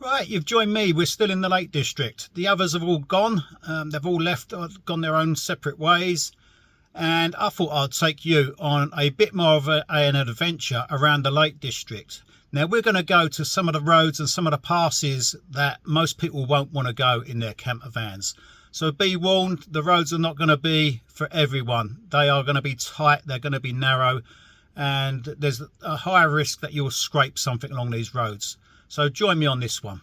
Right, you've joined me. We're still in the Lake District. The others have all gone. They've all left, gone their own separate ways. And I thought I'd take you on a bit more of an adventure around the Lake District. Now, we're going to go to some of the roads and some of the passes that most people won't want to go in their camper vans. So be warned, the roads are not going to be for everyone. They are going to be tight, they're going to be narrow, and there's a higher risk that you'll scrape something along these roads. So join me on this one.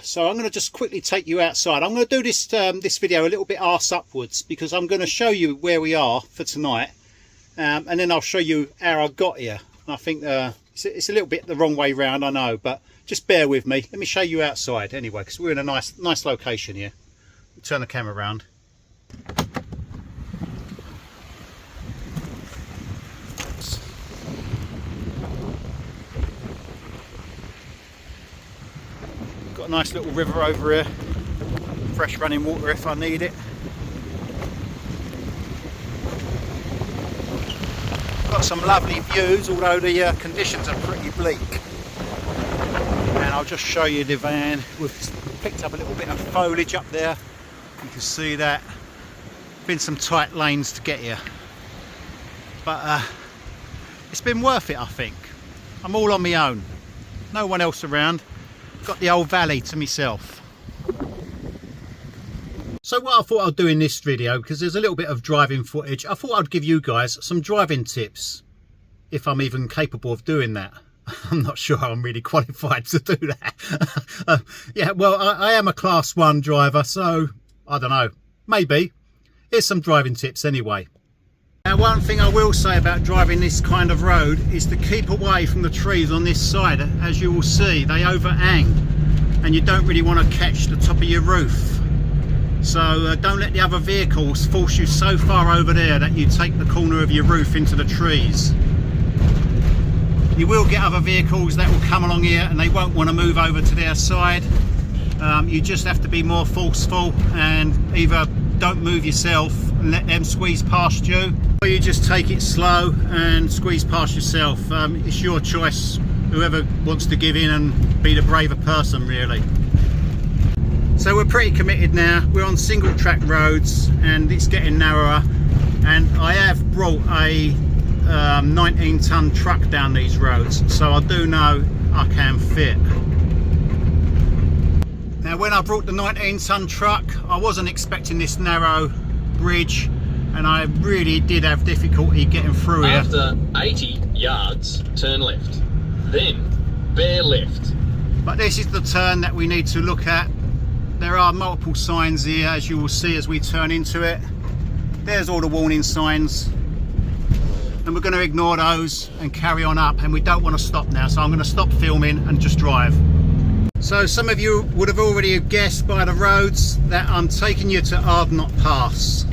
So I'm going to just quickly take you outside. I'm going to do this this video a little bit arse upwards because I'm going to show you where we are for tonight, and then I'll show you how I got here. I think it's a little bit the wrong way round, I know, but just bear with me. Let me show you outside anyway, because we're in a nice location here. Turn the camera around. Got a nice little river over here, fresh running water if I need it. Got some lovely views, although the conditions are pretty bleak. And I'll just show you the van. We've picked up a little bit of foliage up there. You can see that. Been some tight lanes to get here, but it's been worth it, I think. I'm all on my own, no one else around. Got the old valley to myself. So what I thought I'd do in this video, because there's a little bit of driving footage, I thought I'd give you guys some driving tips, if I'm even capable of doing that. I'm not sure I'm really qualified to do that. Yeah, well, I am a class 1 driver, so I don't know, maybe. Here's some driving tips anyway. Now, one thing I will say about driving this kind of road is to keep away from the trees on this side. As you will see, they overhang and you don't really want to catch the top of your roof. So don't let the other vehicles force you so far over there that you take the corner of your roof into the trees. You will get other vehicles that will come along here and they won't want to move over to their side. You just have to be more forceful and either don't move yourself and let them squeeze past you, or you just take it slow and squeeze past yourself. It's your choice, whoever wants to give in and be the braver person, really. So we're pretty committed now. We're on single track roads and it's getting narrower, and I have brought a 19-ton truck down these roads, so I do know I can fit. Now, when I brought the 19-ton truck, I wasn't expecting this narrow bridge, and I really did have difficulty getting through here. After 80 yards, turn left, then bear left. But this is the turn that we need to look at. There are multiple signs here, as you will see as we turn into it. There's all the warning signs, and we're going to ignore those and carry on up, and we don't want to stop now, so I'm going to stop filming and just drive. So some of you would have already guessed by the roads that I'm taking you to Hardknott Pass.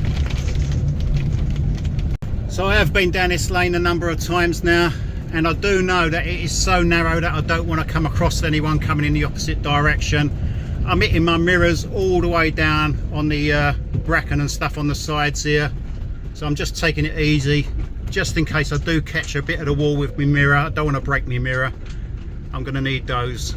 So I have been down this lane a number of times now, and I do know that it is so narrow that I don't want to come across anyone coming in the opposite direction. I'm hitting my mirrors all the way down on the bracken and stuff on the sides here, so I'm just taking it easy just in case I do catch a bit of the wall with my mirror. I don't want to break my mirror. I'm going to need those.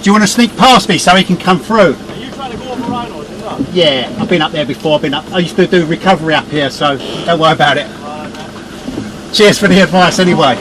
Do you want to sneak past me so he can come through? Are you trying to go over Rhino, is that? Yeah, I've been up there before. I used to do recovery up here, so don't worry about it. Cheers for the advice anyway.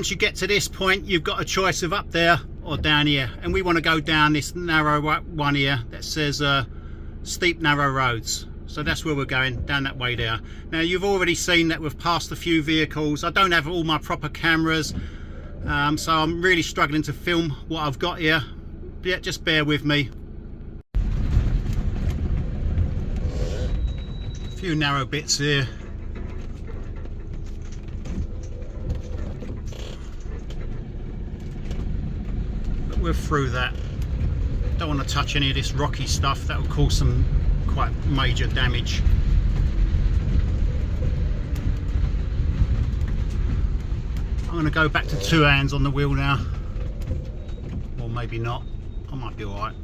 once you get to this point, you've got a choice of up there or down here, and we want to go down this narrow one here that says steep narrow roads. So that's where we're going, down that way there. Now you've already seen that we've passed a few vehicles. I don't have all my proper cameras, so I'm really struggling to film what I've got here. Yeah, just bear with me. A few narrow bits here. But we're through that. Don't want to touch any of this rocky stuff, that will cause some quite major damage. I'm going to go back to 2 hands on the wheel now, or maybe not. I might be alright.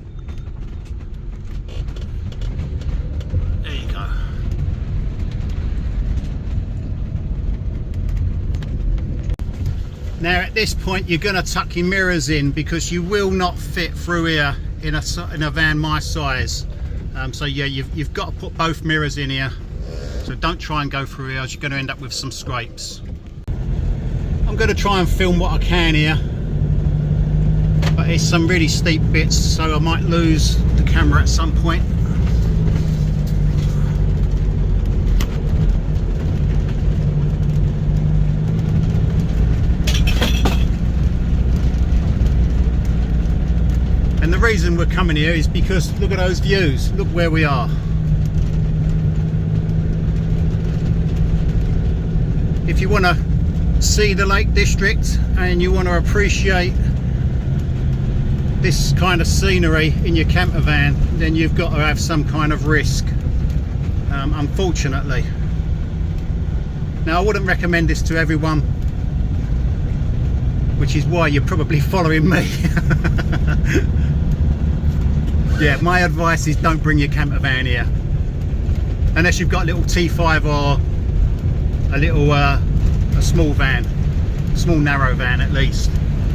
There you go. Now at this point you're going to tuck your mirrors in, because you will not fit through here in a van my size. So yeah, you've got to put both mirrors in here, so don't try and go through here, as you're going to end up with some scrapes. I'm going to try and film what I can here, but it's some really steep bits, so I might lose the camera at some point. And the reason we're coming here is because look at those views, look where we are. If you want to see the Lake District and you want to appreciate this kind of scenery in your camper van, then you've got to have some kind of risk, unfortunately. Now I wouldn't recommend this to everyone, which is why you're probably following me. Yeah, my advice is don't bring your camper van here unless you've got a little T5 or a little a small van, small narrow van at least.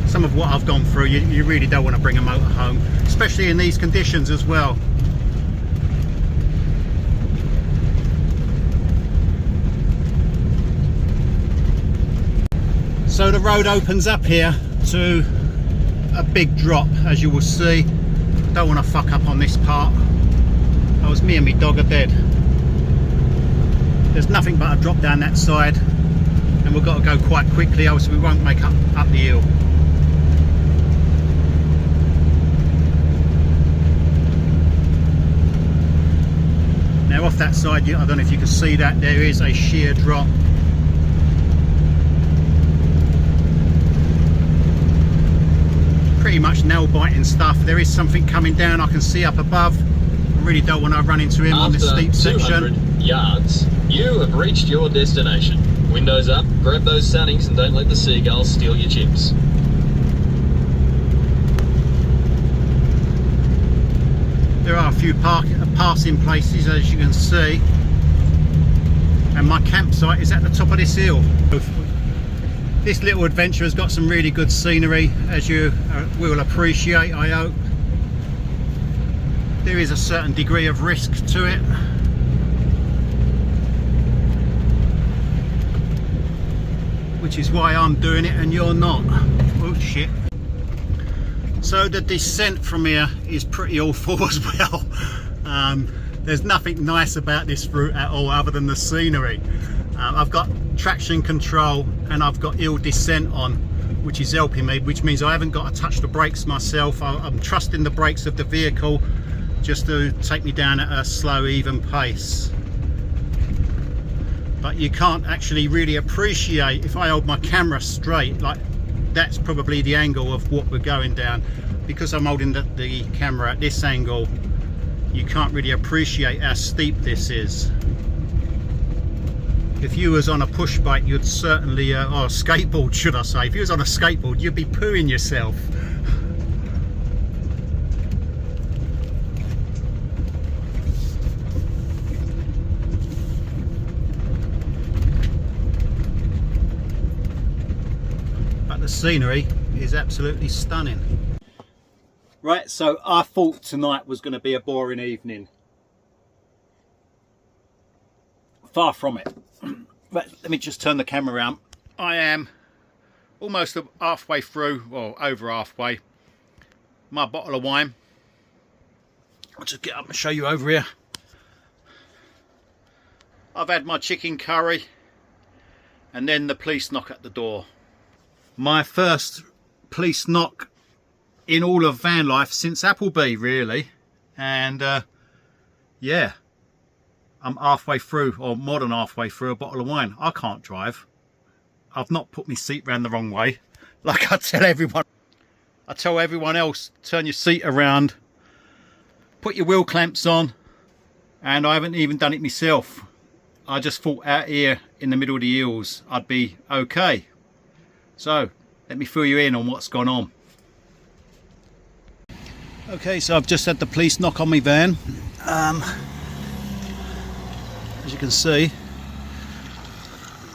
Some of what I've gone through, you really don't want to bring a motorhome, especially in these conditions as well. So the road opens up here to a big drop, as you will see. Don't want to fuck up on this part. That was me and my dog are dead. There's nothing but a drop down that side, and we've got to go quite quickly, else we won't make up the hill. Now off that side, I don't know if you can see that, there is a sheer drop. Pretty much nail biting stuff. There is something coming down, I can see up above. I really don't want to run into him on this steep section. 200 yards, you have reached your destination. Windows up, grab those settings and don't let the seagulls steal your chips. There are a few passing places, as you can see, and my campsite is at the top of this hill. This little adventure has got some really good scenery, as you will appreciate, I hope. There is a certain degree of risk to it. Which is why I'm doing it and you're not. Oh shit. So the descent from here is pretty awful as well. There's nothing nice about this route at all other than the scenery. I've got traction control and I've got hill descent on, which is helping me, which means I haven't got to touch the brakes myself. I'm trusting the brakes of the vehicle just to take me down at a slow, even pace. But you can't actually really appreciate, if I hold my camera straight, like that's probably the angle of what we're going down. Because I'm holding the camera at this angle, you can't really appreciate how steep this is. If you was on a push bike, you'd certainly, or a skateboard should I say, if you was on a skateboard, you'd be pooing yourself. But the scenery is absolutely stunning. Right, so I thought tonight was going to be a boring evening. Far from it. But let me just turn the camera around. I am almost halfway through, or over halfway, my bottle of wine. I'll just get up and show you over here. I've had my chicken curry, and then the police knock at the door. My first police knock in all of van life since Appleby, really. And yeah, I'm halfway through, or more than halfway through, a bottle of wine. I can't drive. I've not put my seat round the wrong way, like I tell everyone. I tell everyone else, turn your seat around, put your wheel clamps on, and I haven't even done it myself. I just thought out here in the middle of the hills I'd be okay. So let me fill you in on what's gone on. Okay, so I've just had the police knock on my van. As you can see,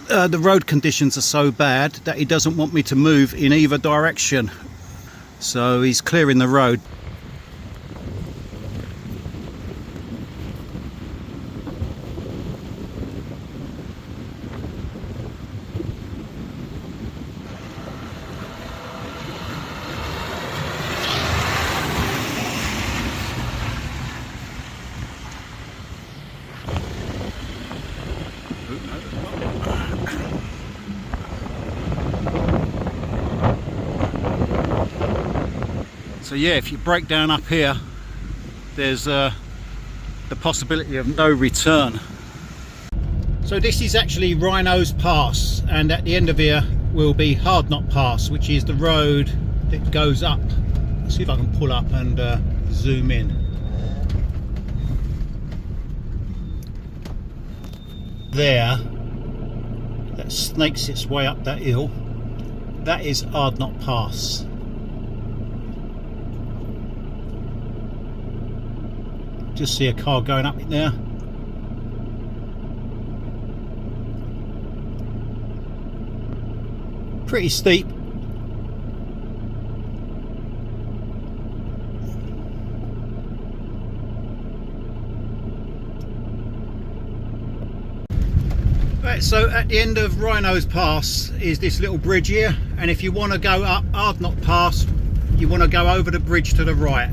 the road conditions are so bad that he doesn't want me to move in either direction. So he's clearing the road. So yeah, if you break down up here, there's the possibility of no return. So this is actually Rhino's Pass, and at the end of here will be Hardknott Pass, which is the road that goes up. Let's see if I can pull up and zoom in. There, that snakes its way up that hill. That is Hardknott Pass. Just see a car going up it there. Pretty steep. Right, so at the end of Rhino's Pass is this little bridge here, and if you want to go up Hardknott Pass, you want to go over the bridge to the right.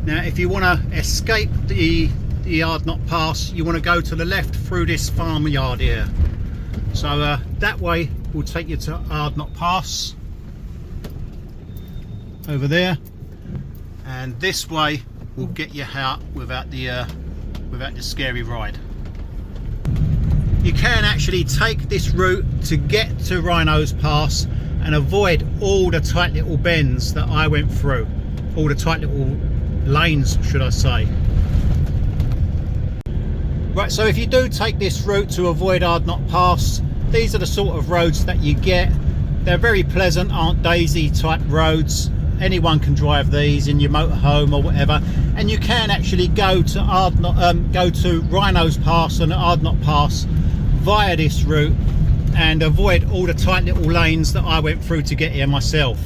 Now if you want to escape the Hardknott Pass, you want to go to the left through this farmyard here. So that way will take you to Hardknott Pass over there, and this way will get you out without the scary ride. You can actually take this route to get to Rhino's Pass and avoid all the tight little bends that I went through, all the tight little lanes, should I say. Right, so if you do take this route to avoid Hardknott Pass, these are the sort of roads that you get. They're very pleasant, Aunt Daisy type roads. Anyone can drive these in your motorhome or whatever, and you can actually go to Rhino's Pass and Hardknott Pass via this route and avoid all the tight little lanes that I went through to get here myself.